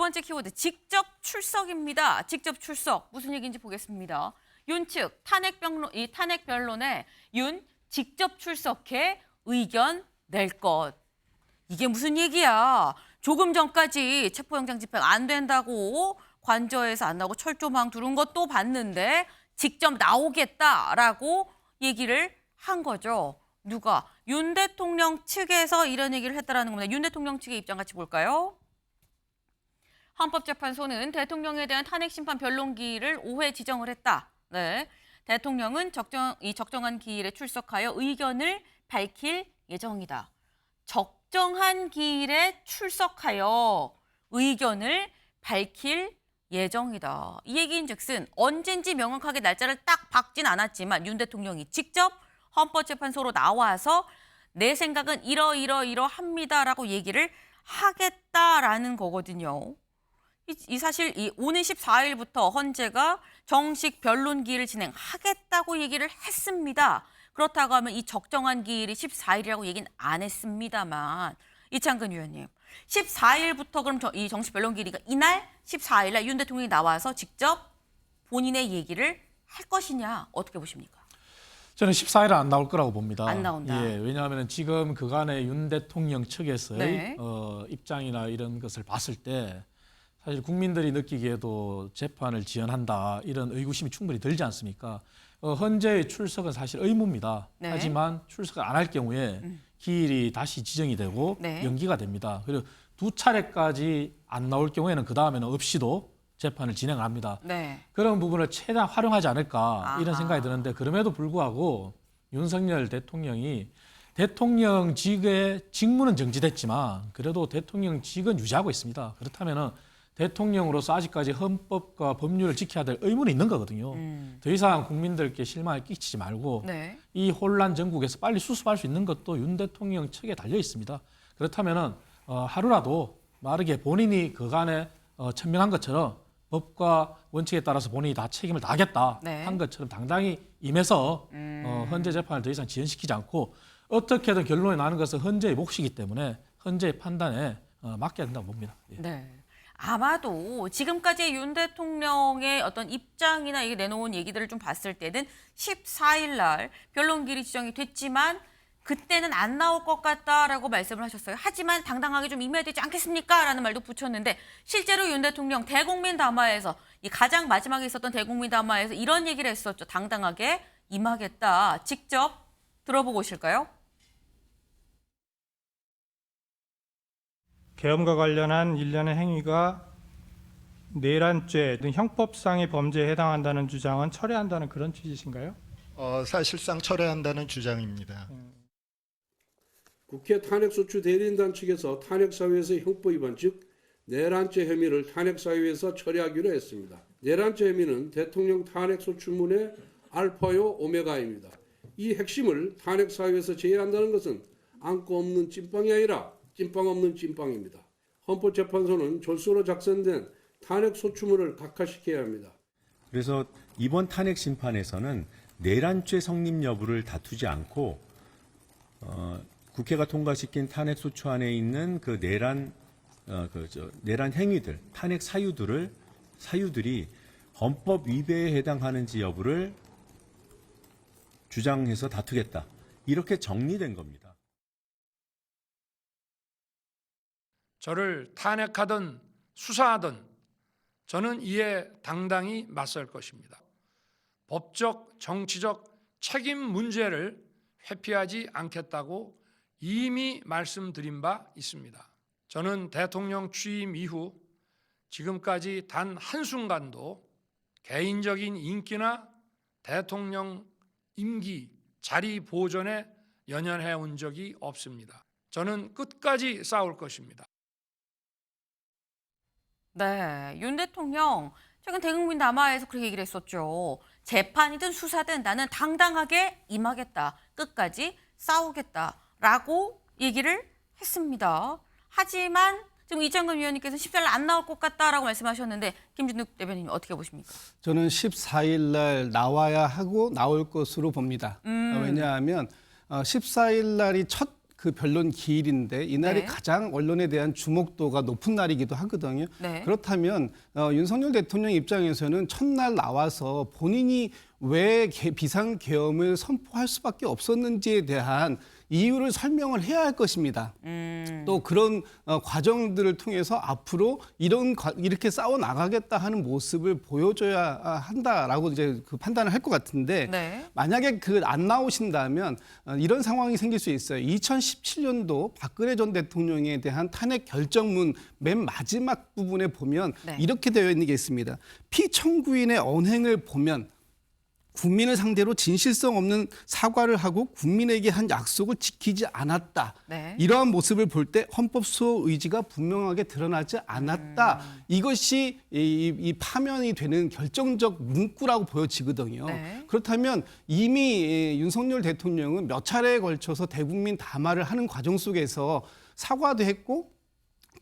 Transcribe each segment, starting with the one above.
번째 키워드 직접 출석입니다. 직접 출석 무슨 얘기인지 보겠습니다. 윤 측 탄핵 변론에 윤 직접 출석해 의견 낼 것. 이게 무슨 얘기야? 조금 전까지 체포영장 집행 안 된다고 관저에서 안 나오고 철조망 두른 것도 봤는데 직접 나오겠다라고 얘기를 한 거죠. 누가? 윤 대통령 측에서 이런 얘기를 했다라는 겁니다. 윤 대통령 측의 입장 같이 볼까요? 헌법재판소는 대통령에 대한 탄핵심판 변론기일을 5회 지정을 했다. 네, 대통령은 적정한 기일에 출석하여 의견을 밝힐 예정이다. 적정한 기일에 출석하여 의견을 밝힐 예정이다. 이 얘기인즉슨 언젠지 명확하게 날짜를 딱 박진 않았지만 윤 대통령이 직접 헌법재판소로 나와서 내 생각은 이러합니다라고 얘기를 하겠다라는 거거든요. 이 사실 오는 14일부터 헌재가 정식 변론 기일을 진행하겠다고 얘기를 했습니다. 그렇다고 하면 이 적정한 기일이 14일이라고 얘기는 안 했습니다만 이창근 의원님, 14일부터 그럼 이 정식 변론 기일이가 이날 14일 날 윤 대통령이 나와서 직접 본인의 얘기를 할 것이냐 어떻게 보십니까? 저는 14일은 안 나올 거라고 봅니다. 안 나온다. 예, 왜냐하면 지금 그간의 윤 대통령 측에서의 네. 입장이나 이런 것을 봤을 때 사실 국민들이 느끼기에도 재판을 지연한다 이런 의구심이 충분히 들지 않습니까? 헌재의 출석은 사실 의무입니다. 네. 하지만 출석을 안 할 경우에 기일이 다시 지정이 되고 네. 연기가 됩니다. 그리고 두 차례까지 안 나올 경우에는 그 다음에는 없이도 재판을 진행합니다. 네. 그런 부분을 최대한 활용하지 않을까 이런 아하. 생각이 드는데 그럼에도 불구하고 윤석열 대통령이 대통령직의 직무는 정지됐지만 그래도 대통령직은 유지하고 있습니다. 그렇다면은 대통령으로서 아직까지 헌법과 법률을 지켜야 될 의무는 있는 거거든요. 더 이상 국민들께 실망을 끼치지 말고 네. 이 혼란 전국에서 빨리 수습할 수 있는 것도 윤 대통령 측에 달려 있습니다. 그렇다면은 하루라도 빠르게 본인이 그간에 천명한 것처럼 법과 원칙에 따라서 본인이 다 책임을 다하겠다 네. 한 것처럼 당당히 임해서 헌재 재판을 더 이상 지연시키지 않고 어떻게든 결론이 나는 것은 헌재의 몫이기 때문에 헌재의 판단에 맡겨야 된다고 봅니다. 예. 네. 아마도 지금까지 윤 대통령의 어떤 입장이나 이게 내놓은 얘기들을 좀 봤을 때는 14일 날 변론기일이 지정이 됐지만 그때는 안 나올 것 같다라고 말씀을 하셨어요. 하지만 당당하게 좀 임해야 되지 않겠습니까? 라는 말도 붙였는데 실제로 윤 대통령 대국민 담화에서 이 가장 마지막에 있었던 대국민 담화에서 이런 얘기를 했었죠. 당당하게 임하겠다. 직접 들어보고 오실까요? 계엄과 관련한 일련의 행위가 내란죄 등 형법상의 범죄에 해당한다는 주장은 철회한다는 그런 취지신가요? 사실상 철회한다는 주장입니다. 국회 탄핵소추 대리인단 측에서 탄핵사유에서 형법 위반 즉 내란죄 혐의를 탄핵사유에서 처리하기로 했습니다. 내란죄 혐의는 대통령 탄핵소추문의 알파요 오메가입니다. 이 핵심을 탄핵사유에서 제외한다는 것은 안고 없는 찐빵이 아니라 찐빵 없는 찐빵입니다. 헌법재판소는 졸소로 작성된 탄핵소추문을 각하시켜야 합니다. 그래서 이번 탄핵 심판에서는 내란죄 성립 여부를 다투지 않고 국회가 통과시킨 탄핵 소추 안에 있는 그 내란 행위들, 탄핵 사유들이 헌법 위배에 해당하는지 여부를 주장해서 다투겠다. 이렇게 정리된 겁니다. 저를 탄핵하든 수사하든 저는 이에 당당히 맞설 것입니다. 법적, 정치적 책임 문제를 회피하지 않겠다고 이미 말씀드린 바 있습니다. 저는 대통령 취임 이후 지금까지 단 한순간도 개인적인 인기나 대통령 임기, 자리 보존에 연연해 온 적이 없습니다. 저는 끝까지 싸울 것입니다. 네, 윤 대통령 최근 대국민 담화에서 그렇게 얘기를 했었죠. 재판이든 수사든 나는 당당하게 임하겠다. 끝까지 싸우겠다라고 얘기를 했습니다. 하지만 지금 이창근 위원님께서 14일 안 나올 것 같다라고 말씀하셨는데 김진욱 대변인님 어떻게 보십니까? 저는 14일 날 나와야 하고 나올 것으로 봅니다. 왜냐하면 14일 날이 첫 그 변론 기일인데 이날이 네. 가장 언론에 대한 주목도가 높은 날이기도 하거든요. 네. 그렇다면 윤석열 대통령 입장에서는 첫날 나와서 본인이 왜 비상계엄을 선포할 수밖에 없었는지에 대한 이유를 설명을 해야 할 것입니다. 또 그런 과정들을 통해서 앞으로 이렇게 싸워 나가겠다 하는 모습을 보여줘야 한다라고 이제 그 판단을 할 것 같은데 네. 만약에 안 나오신다면 이런 상황이 생길 수 있어요. 2017년도 박근혜 전 대통령에 대한 탄핵 결정문 맨 마지막 부분에 보면 네. 이렇게 되어 있는 게 있습니다. 피청구인의 언행을 보면 국민을 상대로 진실성 없는 사과를 하고 국민에게 한 약속을 지키지 않았다. 네. 이러한 모습을 볼 때 헌법 수호 의지가 분명하게 드러나지 않았다. 이것이 이 파면이 되는 결정적 문구라고 보여지거든요. 네. 그렇다면 이미 윤석열 대통령은 몇 차례에 걸쳐서 대국민 담화를 하는 과정 속에서 사과도 했고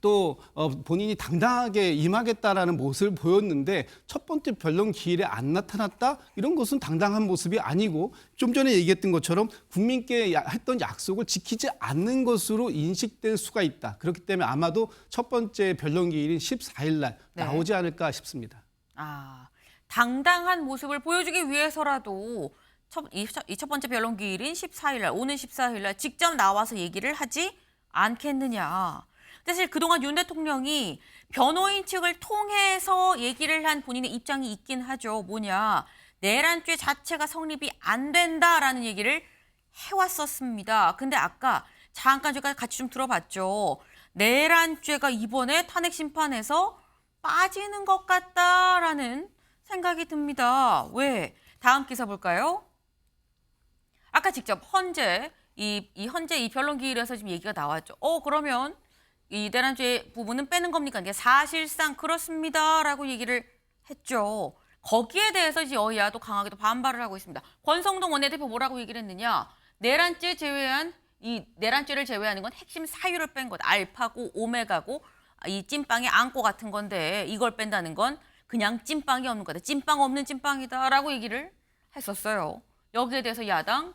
또 본인이 당당하게 임하겠다라는 모습을 보였는데 첫 번째 변론 기일에 안 나타났다? 이런 것은 당당한 모습이 아니고 좀 전에 얘기했던 것처럼 국민께 했던 약속을 지키지 않는 것으로 인식될 수가 있다. 그렇기 때문에 아마도 첫 번째 변론 기일인 14일 날 네. 나오지 않을까 싶습니다. 아, 당당한 모습을 보여주기 위해서라도 이 첫 번째 변론 기일인 14일 날, 오는 14일 날 직접 나와서 얘기를 하지 않겠느냐. 사실 그동안 윤 대통령이 변호인 측을 통해서 얘기를 한 본인의 입장이 있긴 하죠. 뭐냐, 내란죄 자체가 성립이 안 된다라는 얘기를 해왔었습니다. 근데 아까 잠깐 제가 같이 좀 들어봤죠. 내란죄가 이번에 탄핵 심판에서 빠지는 것 같다라는 생각이 듭니다. 왜? 다음 기사 볼까요? 아까 직접 현재 이 변론 기일에서 지금 얘기가 나왔죠. 그러면 이 내란죄 부분은 빼는 겁니까? 이게 사실상 그렇습니다라고 얘기를 했죠. 거기에 대해서 이제 여야도 강하게 또 반발을 하고 있습니다. 권성동 원내대표 뭐라고 얘기를 했느냐? 내란죄를 제외하는 건 핵심 사유를 뺀 것. 알파고 오메가고 이 찐빵에 앙꼬 같은 건데 이걸 뺀다는 건 그냥 찐빵이 없는 거다. 찐빵 없는 찐빵이다라고 얘기를 했었어요. 여기에 대해서 야당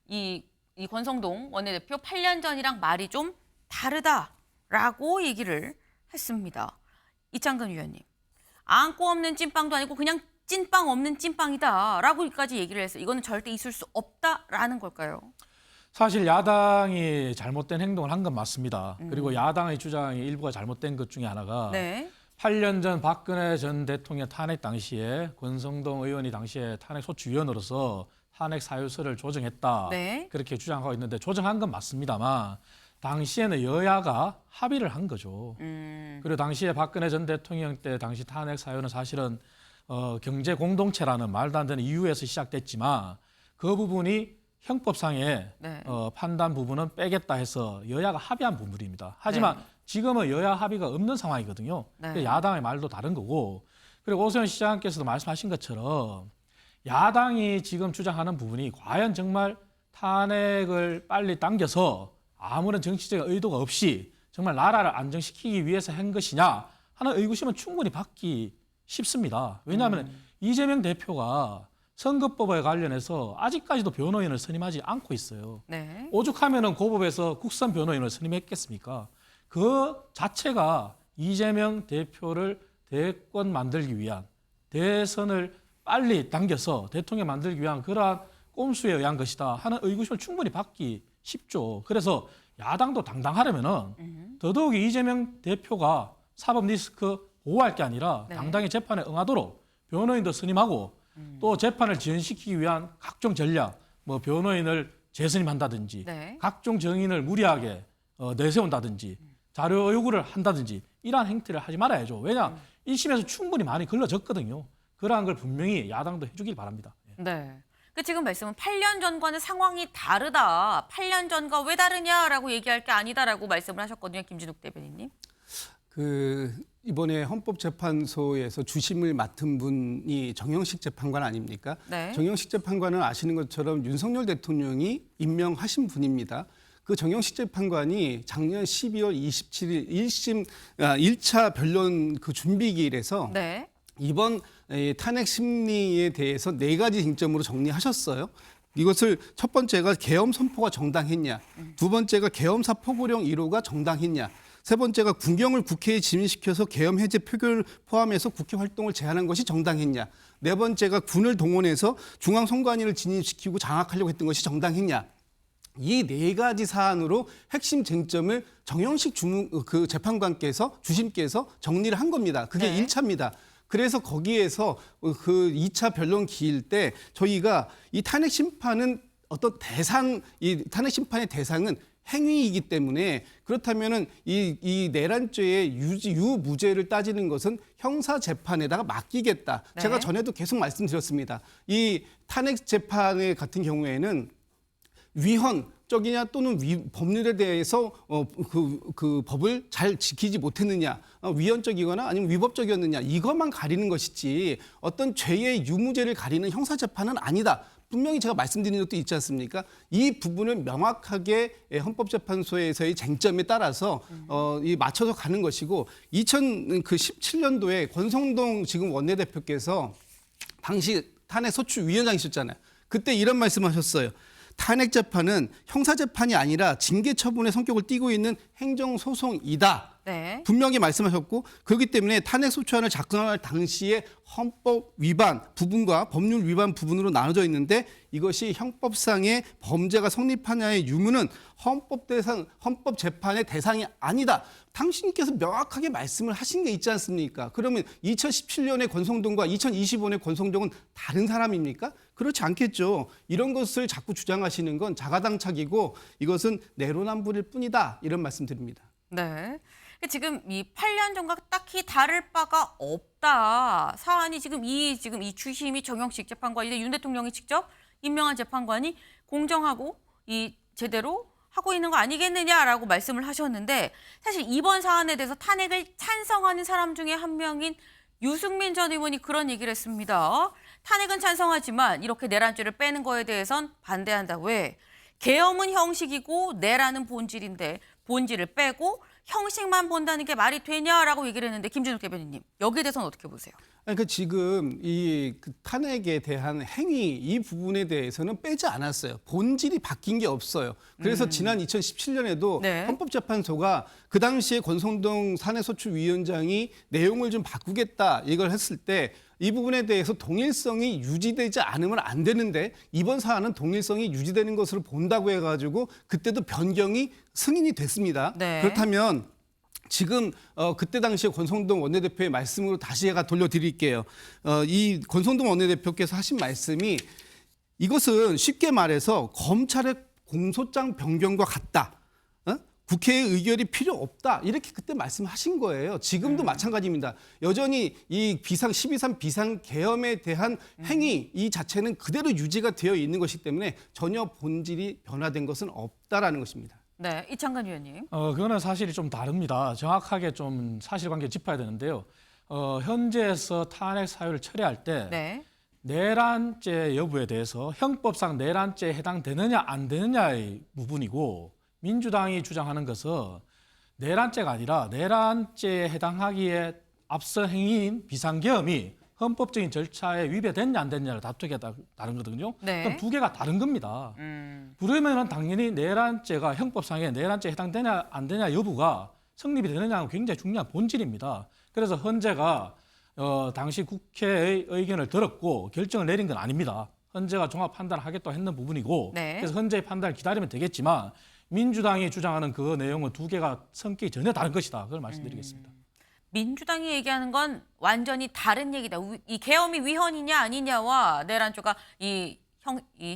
이 권성동 원내대표 8년 전이랑 말이 좀 다르다라고 얘기를 했습니다. 이창근 위원님, 앙꼬 없는 찐빵도 아니고 그냥 찐빵 없는 찐빵이다라고까지 얘기를 했어요. 이거는 절대 있을 수 없다라는 걸까요? 사실 야당이 잘못된 행동을 한 건 맞습니다. 그리고 야당의 주장이 일부가 잘못된 것 중에 하나가 네. 8년 전 박근혜 전 대통령 탄핵 당시에 권성동 의원이 당시에 탄핵 소추위원으로서 탄핵 사유서를 조정했다. 네. 그렇게 주장하고 있는데 조정한 건 맞습니다만 당시에는 여야가 합의를 한 거죠. 그리고 당시에 박근혜 전 대통령 때 당시 탄핵 사유는 사실은 경제 공동체라는 말도 안 되는 이유에서 시작됐지만 그 부분이 형법상의 네. 판단 부분은 빼겠다 해서 여야가 합의한 부분입니다. 하지만 네. 지금은 여야 합의가 없는 상황이거든요. 네. 야당의 말도 다른 거고 그리고 오세훈 시장께서도 말씀하신 것처럼 야당이 지금 주장하는 부분이 과연 정말 탄핵을 빨리 당겨서 아무런 정치적인 의도가 없이 정말 나라를 안정시키기 위해서 한 것이냐 하는 의구심은 충분히 받기 쉽습니다. 왜냐하면 이재명 대표가 선거법에 관련해서 아직까지도 변호인을 선임하지 않고 있어요. 네. 오죽하면은 고법에서 국선 변호인을 선임했겠습니까? 그 자체가 이재명 대표를 대권 만들기 위한 대선을 빨리 당겨서 대통령 만들기 위한 그러한 꼼수에 의한 것이다 하는 의구심을 충분히 받기 쉽죠. 그래서 야당도 당당하려면은 더더욱이 이재명 대표가 사법 리스크 보호할 게 아니라 네. 당당히 재판에 응하도록 변호인도 선임하고 또 재판을 지연시키기 위한 각종 전략, 뭐 변호인을 재선임한다든지 네. 각종 정인을 무리하게 내세운다든지 자료 요구를 한다든지 이러한 행태를 하지 말아야죠. 왜냐 1심에서 충분히 많이 걸러졌거든요. 그러한 걸 분명히 야당도 해주길 바랍니다. 네. 그 지금 말씀은 8년 전과는 상황이 다르다. 8년 전과 왜 다르냐라고 얘기할 게 아니다라고 말씀을 하셨거든요. 김진욱 대변인님. 이번에 헌법재판소에서 주심을 맡은 분이 정영식 재판관 아닙니까? 네. 정영식 재판관은 아시는 것처럼 윤석열 대통령이 임명하신 분입니다. 그 정영식 재판관이 작년 12월 27일 1차 변론 그 준비기일에서 네. 이번 탄핵 심리에 대해서 4가지 쟁점으로 정리하셨어요. 이것을 첫 번째가 계엄 선포가 정당했냐, 두 번째가 계엄사 포고령 1호가 정당했냐, 세 번째가 군경을 국회에 진입시켜서 계엄 해제 표결을 포함해서 국회 활동을 제한한 것이 정당했냐, 네 번째가 군을 동원해서 중앙선관위를 진입시키고 장악하려고 했던 것이 정당했냐. 이 네 가지 사안으로 핵심 쟁점을 정영식 재판관께서 주심께서 정리를 한 겁니다. 그게 네. 1차입니다. 그래서 거기에서 그 2차 변론 기일 때 저희가 이 탄핵 심판은 어떤 이 탄핵 심판의 대상은 행위이기 때문에 그렇다면은 이 내란죄의 유무죄를 따지는 것은 형사 재판에다가 맡기겠다. 네. 제가 전에도 계속 말씀드렸습니다. 이 탄핵 재판의 같은 경우에는 위헌적이냐 또는 법률에 대해서 그 법을 잘 지키지 못했느냐, 위헌적이거나 아니면 위법적이었느냐, 이것만 가리는 것이지 어떤 죄의 유무죄를 가리는 형사 재판은 아니다. 분명히 제가 말씀드린 적도 있지 않습니까? 이 부분을 명확하게 헌법재판소에서의 쟁점에 따라서 이 맞춰서 가는 것이고, 2017년도에 권성동 지금 원내대표께서 당시 탄핵 소추위원장이셨잖아요. 그때 이런 말씀하셨어요. 탄핵 재판은 형사 재판이 아니라 징계 처분의 성격을 띠고 있는 행정 소송이다. 네. 분명히 말씀하셨고, 그렇기 때문에 탄핵 소추안을 작성할 당시에 헌법 위반 부분과 법률 위반 부분으로 나눠져 있는데, 이것이 형법상의 범죄가 성립하냐의 유무는 헌법 재판의 대상이 아니다. 당신께서 명확하게 말씀을 하신 게 있지 않습니까? 그러면 2017년의 권성동과 2025년의 권성동은 다른 사람입니까? 그렇지 않겠죠. 이런 것을 자꾸 주장하시는 건 자가당착이고 이것은 내로남불일 뿐이다. 이런 말씀드립니다. 네. 지금 이 8년 전과 딱히 다를 바가 없다. 사안이 지금 이 주심이 정영식 재판관인데 윤 대통령이 직접 임명한 재판관이 공정하고 이 제대로 하고 있는 거 아니겠느냐라고 말씀을 하셨는데, 사실 이번 사안에 대해서 탄핵을 찬성하는 사람 중에 한 명인 유승민 전 의원이 그런 얘기를 했습니다. 탄핵은 찬성하지만 이렇게 내란죄를 빼는 거에 대해선 반대한다. 왜? 계엄은 형식이고 내란은 본질인데 본질을 빼고 형식만 본다는 게 말이 되냐라고 얘기를 했는데, 김준욱 대변인님, 여기에 대해서는 어떻게 보세요? 그러니까 지금 이 탄핵에 대한 행위 이 부분에 대해서는 빼지 않았어요. 본질이 바뀐 게 없어요. 그래서 지난 2017년에도 네. 헌법재판소가 그 당시에 권성동 탄핵소추위원장이 내용을 좀 바꾸겠다 이걸 했을 때 이 부분에 대해서 동일성이 유지되지 않으면 안 되는데, 이번 사안은 동일성이 유지되는 것으로 본다고 해가지고 그때도 변경이 승인이 됐습니다. 네. 그렇다면 지금 그때 당시에 권성동 원내대표의 말씀으로 다시 제가 돌려드릴게요. 이 권성동 원내대표께서 하신 말씀이, 이것은 쉽게 말해서 검찰의 공소장 변경과 같다. 국회의 의결이 필요 없다. 이렇게 그때 말씀하신 거예요. 지금도 마찬가지입니다. 여전히 이 12.3 비상계엄에 대한 행위 이 자체는 그대로 유지가 되어 있는 것이기 때문에 전혀 본질이 변화된 것은 없다라는 것입니다. 네, 이창관 위원님. 그거는 사실이 좀 다릅니다. 정확하게 좀 사실관계 짚어야 되는데요. 현재에서 탄핵 사유를 처리할 때 네. 내란죄 여부에 대해서 형법상 내란죄에 해당되느냐 안 되느냐의 부분이고, 민주당이 주장하는 것은 내란죄가 아니라 내란죄에 해당하기에 앞서 행위인 비상계엄이 헌법적인 절차에 위배됐냐 안 됐냐를 다투게 다른 거거든요. 네. 그럼 두 개가 다른 겁니다. 그러면은 당연히 내란죄가 형법상에 내란죄에 해당되냐 안 되냐 여부가 성립이 되느냐는 굉장히 중요한 본질입니다. 그래서 헌재가 당시 국회의 의견을 들었고 결정을 내린 건 아닙니다. 헌재가 종합 판단을 하겠다고 했는 부분이고, 네. 그래서 헌재의 판단을 기다리면 되겠지만, 민주당이 주장하는 그 내용은 두 개가 성격이 전혀 다른 것이다. 그걸 말씀드리겠습니다. 민주당이 얘기하는 건 완전히 다른 얘기다. 이 계엄이 위헌이냐 아니냐와 내란죄가 이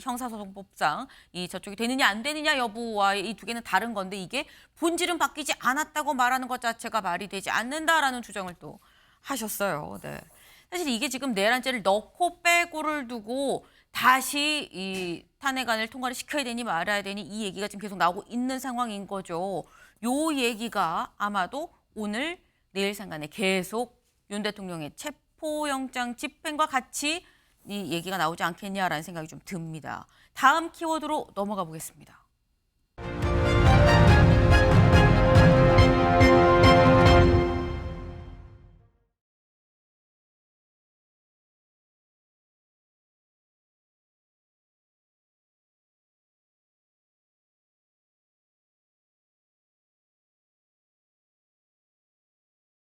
형사소송법상 이 저쪽이 되느냐 안 되느냐 여부와의 이 두 개는 다른 건데, 이게 본질은 바뀌지 않았다고 말하는 것 자체가 말이 되지 않는다라는 주장을 또 하셨어요. 네. 사실 이게 지금 내란죄를 넣고 빼고를 두고 다시 이 탄핵안을 통과를 시켜야 되니 말아야 되니 이 얘기가 지금 계속 나오고 있는 상황인 거죠. 요 얘기가 아마도 오늘 내일 상간에 계속 윤 대통령의 체포영장 집행과 같이 이 얘기가 나오지 않겠냐라는 생각이 좀 듭니다. 다음 키워드로 넘어가 보겠습니다.